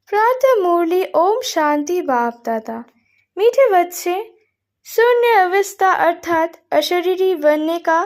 प्रातः मुरली ओम शांति बाप दादा। मीठे बच्चे, शून्य अवस्था अर्थात अशरीरी बनने का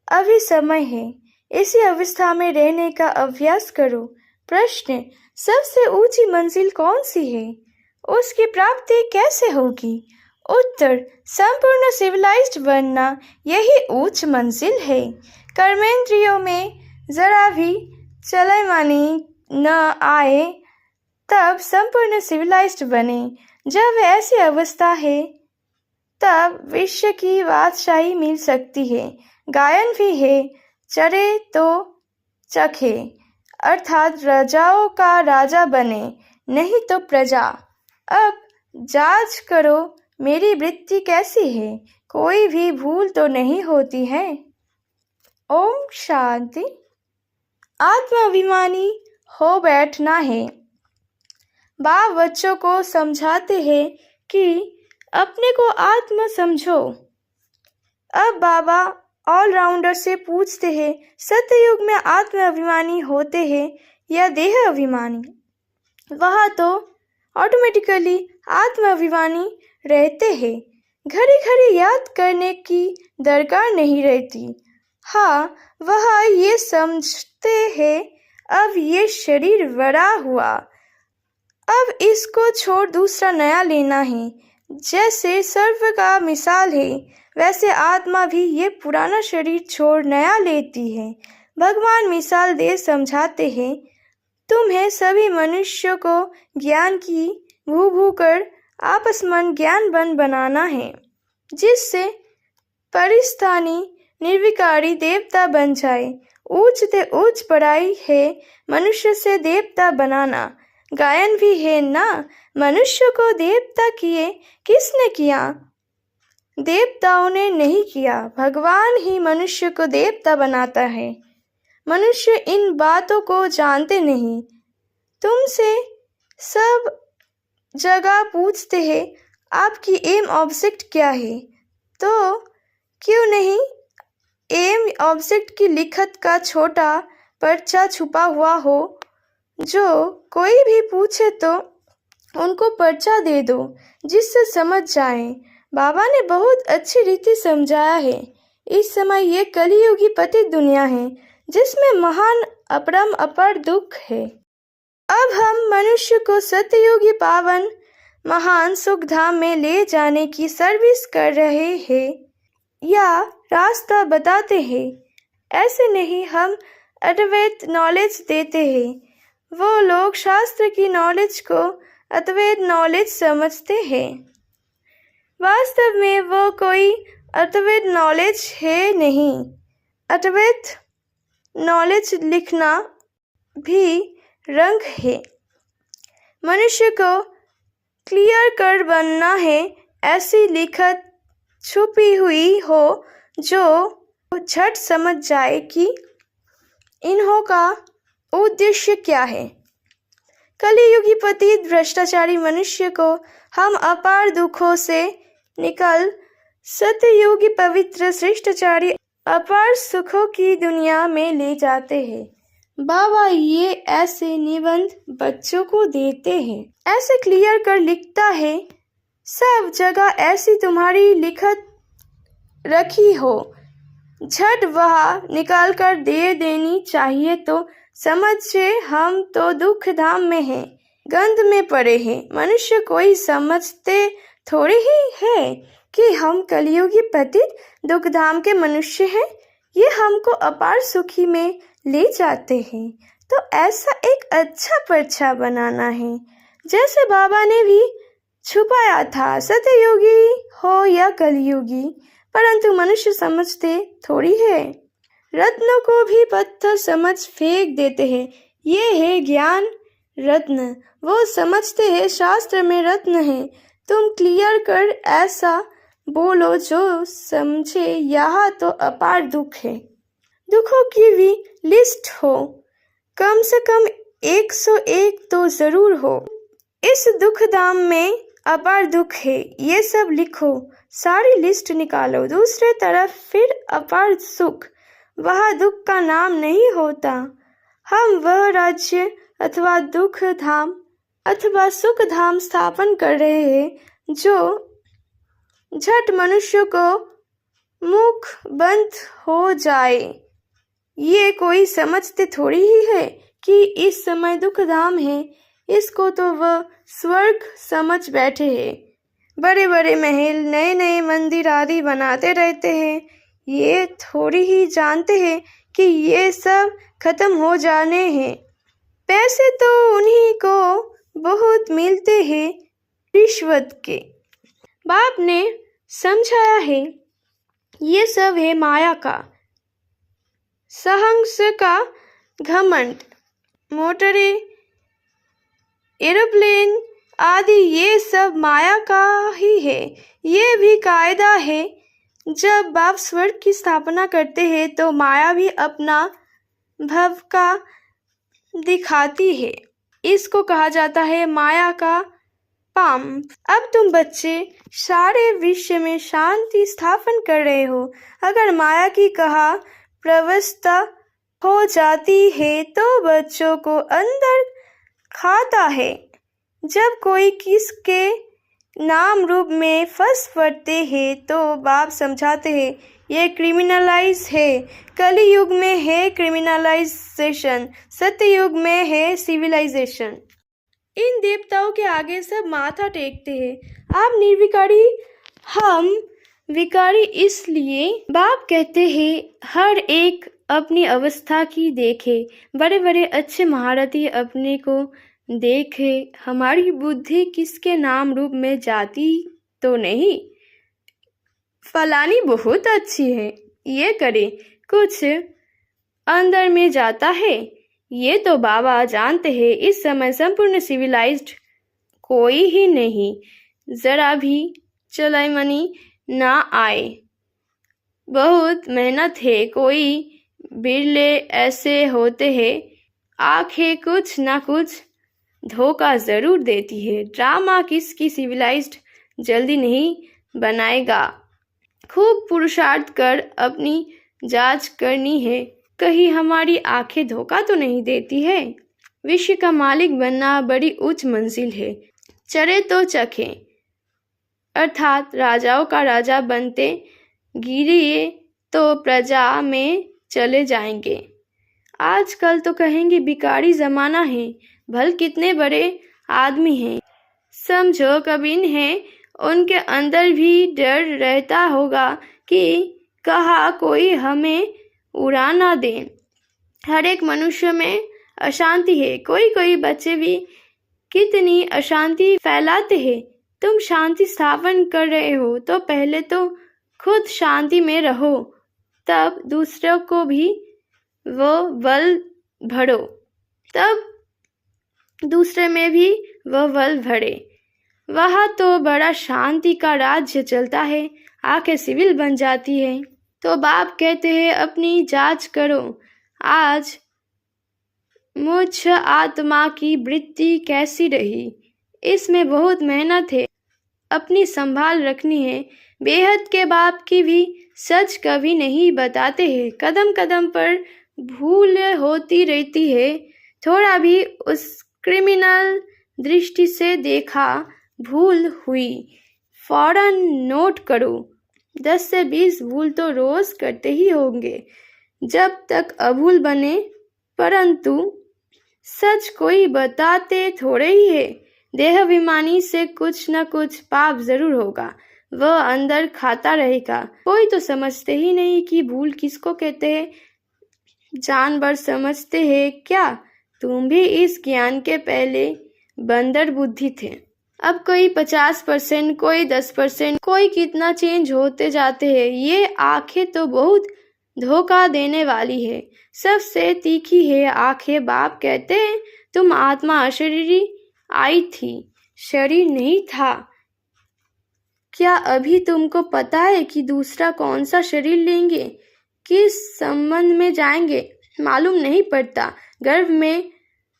अभी समय है। इसी अवस्था में रहने का अभ्यास करो। प्रश्न: सबसे ऊंची मंजिल कौन सी है? उसकी प्राप्ति कैसे होगी? उत्तर: संपूर्ण सिविलाइज्ड बनना यही उच्च मंजिल है। कर्मेंद्रियों में जरा भी चलैमानी न आए तब संपूर्ण सिविलाइज्ड बने। जब ऐसी अवस्था है तब विश्व की बादशाही मिल सकती है। गायन भी है, चरे तो चखे, अर्थात राजाओं का राजा बने, नहीं तो प्रजा। अब जांच करो मेरी वृत्ति कैसी है, कोई भी भूल तो नहीं होती है। ओम शांति। आत्माभिमानी हो बैठना है। बाप बच्चों को समझाते हैं कि अपने को आत्मा समझो। अब बाबा ऑलराउंडर से पूछते हैं, सत्ययुग में आत्म अभिमानी होते हैं या देह अभिमानी? वहाँ तो ऑटोमेटिकली आत्म अभिमानी रहते हैं। घड़ी घड़ी याद करने की दरकार नहीं रहती। हाँ, वह ये समझते हैं अब ये शरीर बड़ा हुआ, अब इसको छोड़ दूसरा नया लेना है। जैसे सर्प का मिसाल है, वैसे आत्मा भी ये पुराना शरीर छोड़ नया लेती है। भगवान मिसाल दे समझाते हैं, तुम्हें सभी मनुष्यों को ज्ञान की भू कर आपस में ज्ञान बनाना है, जिससे परिस्थानी निर्विकारी देवता बन जाए। उच्च से उच्च पढ़ाई है मनुष्य से देवता बनाना। गायन भी है ना, मनुष्य को देवता किए किसने किया? देवताओं ने नहीं किया, भगवान ही मनुष्य को देवता बनाता है। मनुष्य इन बातों को जानते नहीं। तुमसे सब जगह पूछते हैं आपकी एम ऑब्जेक्ट क्या है, तो क्यों नहीं एम ऑब्जेक्ट की लिखत का छोटा पर्चा छुपा हुआ हो? जो कोई भी पूछे तो उनको पर्चा दे दो, जिससे समझ जाए। बाबा ने बहुत अच्छी रीति समझाया है। इस समय ये कलियुगी पतित दुनिया है, जिसमें महान अपरम अपर दुख है। अब हम मनुष्य को सत्ययुगी पावन महान सुख धाम में ले जाने की सर्विस कर रहे हैं या रास्ता बताते हैं। ऐसे नहीं, हम अद्वैत नॉलेज देते हैं। वो लोग शास्त्र की नॉलेज को अद्वैत नॉलेज समझते हैं। वास्तव में वो कोई अद्वैत नॉलेज है नहीं। अद्वैत नॉलेज लिखना भी रंग है। मनुष्य को क्लियर कर बनना है, ऐसी लिखत छुपी हुई हो जो झट समझ जाए कि इन्हों का उद्देश्य क्या है। कलियुगी पतित भ्रष्टाचारी मनुष्य को हम अपार दुखों से निकल सत्ययुगी पवित्र श्रेष्ठाचारी अपार सुखों की दुनिया में ले जाते हैं। बाबा ये ऐसे निबंध बच्चों को देते हैं, ऐसे क्लियर कर लिखता है, सब जगह ऐसी तुम्हारी लिखत रखी हो, झट वह निकाल कर दे देनी चाहिए तो समझे हम तो दुख धाम में हैं, गंध में पड़े हैं। मनुष्य कोई समझते थोड़ी ही है कि हम कलियुगी पतित दुख धाम के मनुष्य हैं। ये हमको अपार सुखी में ले जाते हैं। तो ऐसा एक अच्छा पर्चा बनाना है, जैसे बाबा ने भी छुपाया था, सत्ययुगी हो या कलियुगी, परंतु मनुष्य समझते थोड़ी है। रत्नों को भी पत्थर समझ फेंक देते हैं। ये है ज्ञान रत्न, वो समझते हैं शास्त्र में रत्न है। तुम क्लियर कर ऐसा बोलो जो समझे, यहाँ तो अपार दुख है। दुखों की भी लिस्ट हो, कम से कम 101 तो जरूर हो। इस दुख धाम में अपार दुख है, ये सब लिखो, सारी लिस्ट निकालो। दूसरे तरफ फिर अपार सुख, वह दुख का नाम नहीं होता। हम वह राज्य अथवा दुख धाम अथवा सुख धाम स्थापन कर रहे हैं जो झट मनुष्य को मुख बंद हो जाए। ये कोई समझते थोड़ी ही है कि इस समय दुख धाम है, इसको तो वह स्वर्ग समझ बैठे हैं। बड़े बड़े महल, नए नए मंदिर आदि बनाते रहते हैं। ये थोड़ी ही जानते हैं कि ये सब खत्म हो जाने हैं। पैसे तो उन्हीं को बहुत मिलते हैं रिश्वत के। बाप ने समझाया है, ये सब है माया का सहंस का घमंड। मोटरें, एरोप्लेन आदि ये सब माया का ही है। ये भी कायदा है, जब बाप स्वर्ग की स्थापना करते हैं तो माया भी अपना भव का दिखाती है। इसको कहा जाता है माया का पाम। अब तुम बच्चे सारे विश्व में शांति स्थापन कर रहे हो। अगर माया की कहा प्रवस्था हो जाती है तो बच्चों को अंदर खाता है। जब कोई किसके नाम रूप में फंस पड़ते हैं तो बाप समझाते हैं, ये क्रिमिनलाइज है। कली युग में है क्रिमिनलाइजेशन, सत्य युग में है सिविलाइजेशन। इन देवताओं के आगे सब माथा टेकते हैं। आप निर्विकारी, हम विकारी। इसलिए बाप कहते हैं, हर एक अपनी अवस्था की देखे। बड़े बड़े अच्छे महारथी अपने को देखे। हमारी बुद्धि किसके नाम रूप में जाती तो नहीं। फलानी बहुत अच्छी है, ये करे, कुछ अंदर में जाता है। ये तो बाबा जानते हैं, इस समय संपूर्ण सिविलाइज्ड कोई ही नहीं, जरा भी चलामनी ना आए। बहुत मेहनत है, कोई बिरले ऐसे होते हैं, आंखें कुछ ना कुछ धोखा जरूर देती है। ड्रामा किसकी सिविलाइज्ड जल्दी नहीं बनाएगा। खूब पुरुषार्थ कर अपनी जांच करनी है, कहीं हमारी आंखें धोखा तो नहीं देती है। विश्व का मालिक बनना बड़ी उच्च मंजिल है। चरे तो चखें, अर्थात राजाओं का राजा बनते गिरिए तो प्रजा में चले जाएंगे। आजकल तो कहेंगे भिखारी जमाना है। भल कितने बड़े आदमी हैं, समझो कबीन हैं, उनके अंदर भी डर रहता होगा कि कहा कोई हमें उड़ा ना दे। हर एक मनुष्य में अशांति है। कोई कोई बच्चे भी कितनी अशांति फैलाते हैं। तुम शांति स्थापन कर रहे हो तो पहले तो खुद शांति में रहो, तब दूसरों को भी वो बल भरो, तब दूसरे में भी वो बल भरे। वहाँ तो बड़ा शांति का राज्य चलता है। आंखें सिविल बन जाती है। तो बाप कहते हैं, अपनी जांच करो। आज मुझ आत्मा की वृत्ति कैसी रही, इसमें बहुत मेहनत है, अपनी संभाल रखनी है। बेहद के बाप की भी सच कभी नहीं बताते हैं। कदम कदम पर भूल होती रहती है। थोड़ा भी उस क्रिमिनल दृष्टि से देखा भूल हुई, फौरन नोट करो। 10 से 20 भूल तो रोज करते ही होंगे जब तक अभूल बने, परंतु सच कोई बताते थोड़े ही है। देहाभिमानी से कुछ न कुछ पाप जरूर होगा, वह अंदर खाता रहेगा। कोई तो समझते ही नहीं कि भूल किसको कहते हैं। जानवर समझते हैं क्या? तुम भी इस ज्ञान के पहले बंदर बुद्धि थे। अब कोई 50%, कोई 10%, कोई कितना चेंज होते जाते हैं। ये आंखें तो बहुत धोखा देने वाली है, सबसे तीखी है आंखें। बाप कहते हैं, तुम आत्मा अशरीरी आई थी, शरीर नहीं था। क्या अभी तुमको पता है कि दूसरा कौन सा शरीर लेंगे, किस संबंध में जाएंगे? मालूम नहीं पड़ता। गर्भ में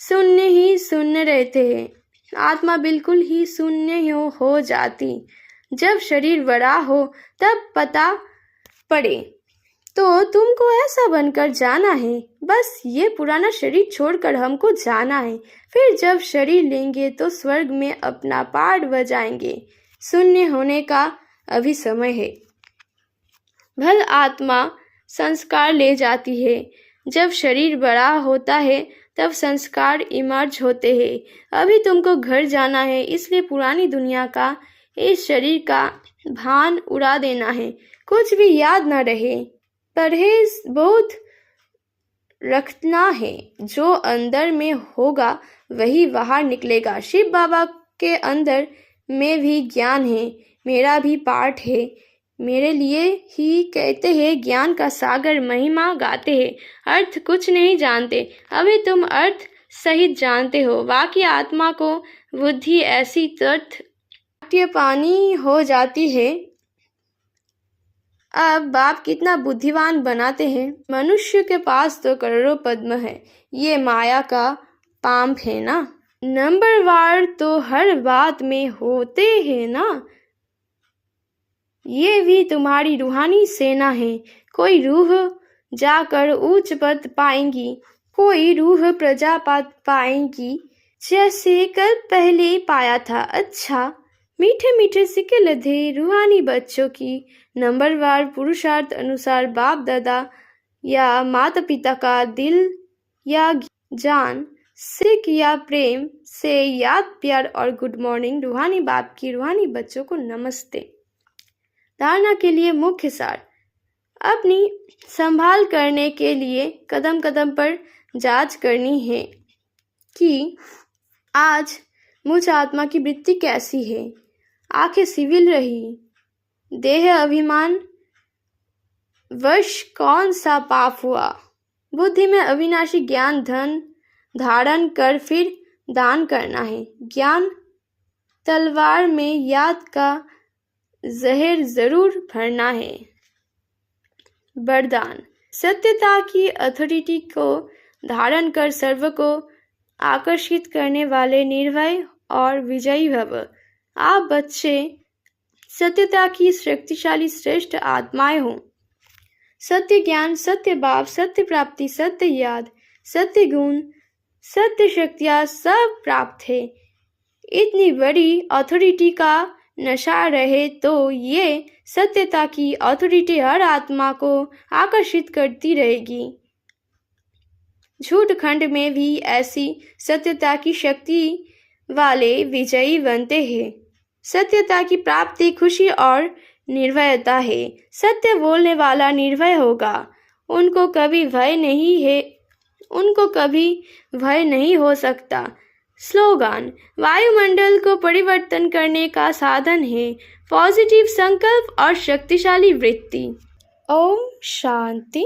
शून्य ही शून्य रहते हैं। आत्मा बिल्कुल ही शून्य हो जाती। जब शरीर बड़ा हो तब पता पड़े तो तुमको ऐसा बनकर जाना है। बस ये पुराना शरीर छोड़कर हमको जाना है। फिर जब शरीर लेंगे तो स्वर्ग में अपना पाठ बजाएंगे। शून्य होने का अभी समय है। भल आत्मा संस्कार ले जाती है। जब शरीर बड़ा होता है तब संस्कार इमर्ज होते हैं। अभी तुमको घर जाना है, इसलिए पुरानी दुनिया का, इस शरीर का भान उड़ा देना है। कुछ भी याद न रहे। परहेज बहुत रखना है। जो अंदर में होगा वही बाहर निकलेगा। शिव बाबा के अंदर में भी ज्ञान है, मेरा भी पाठ है। मेरे लिए ही कहते हैं ज्ञान का सागर, महिमा गाते हैं, अर्थ कुछ नहीं जानते। अभी तुम अर्थ सहित जानते हो। बाकी आत्मा को बुद्धि ऐसी तथ्य पानी हो जाती है। अब बाप कितना बुद्धिमान बनाते हैं। मनुष्य के पास तो करोड़ों पद्म है, ये माया का पाप है ना। नंबरवार तो हर बात में होते हैं ना। ये भी तुम्हारी रूहानी सेना है। कोई रूह जाकर उच्च पद पाएंगी, कोई रूह प्रजा पद पाएंगी, जैसे कल पहले पाया था। अच्छा, मीठे मीठे सिक्के लधे रूहानी बच्चों की नंबरवार पुरुषार्थ अनुसार बाप दादा या माता पिता का दिल या जान सिख या प्रेम से याद, प्यार और गुड मॉर्निंग। रूहानी बाप की रूहानी बच्चों को नमस्ते। धारणा के लिए मुख्य सार। अपनी संभाल करने के लिए कदम कदम पर जांच करनी है कि आज मुझ आत्मा की वृत्ति कैसी है। आंखें सिविल रही, देह अभिमान वश कौन सा पाप हुआ। बुद्धि में अविनाशी ज्ञान धन धारण कर फिर दान करना है। ज्ञान तलवार में याद का जहर जरूर भरना है। वरदान। सत्यता की अथॉरिटी को धारण कर सर्व को आकर्षित करने वाले निर्भय और विजयी भव। आप बच्चे सत्यता की शक्तिशाली श्रेष्ठ आत्माएं हो। सत्य ज्ञान, सत्य भाव, सत्य प्राप्ति, सत्य याद, सत्य गुण, सत्य शक्तियाँ सब प्राप्त है। इतनी बड़ी अथॉरिटी का नशा रहे तो ये सत्यता की अथॉरिटी हर आत्मा को आकर्षित करती रहेगी। झूठ खंड में भी ऐसी सत्यता की शक्ति वाले विजयी बनते हैं। सत्यता की प्राप्ति खुशी और निर्भयता है। सत्य बोलने वाला निर्भय होगा। उनको कभी भय नहीं हो सकता। स्लोगन। वायुमंडल को परिवर्तन करने का साधन है पॉजिटिव संकल्प और शक्तिशाली वृत्ति। ओम शांति।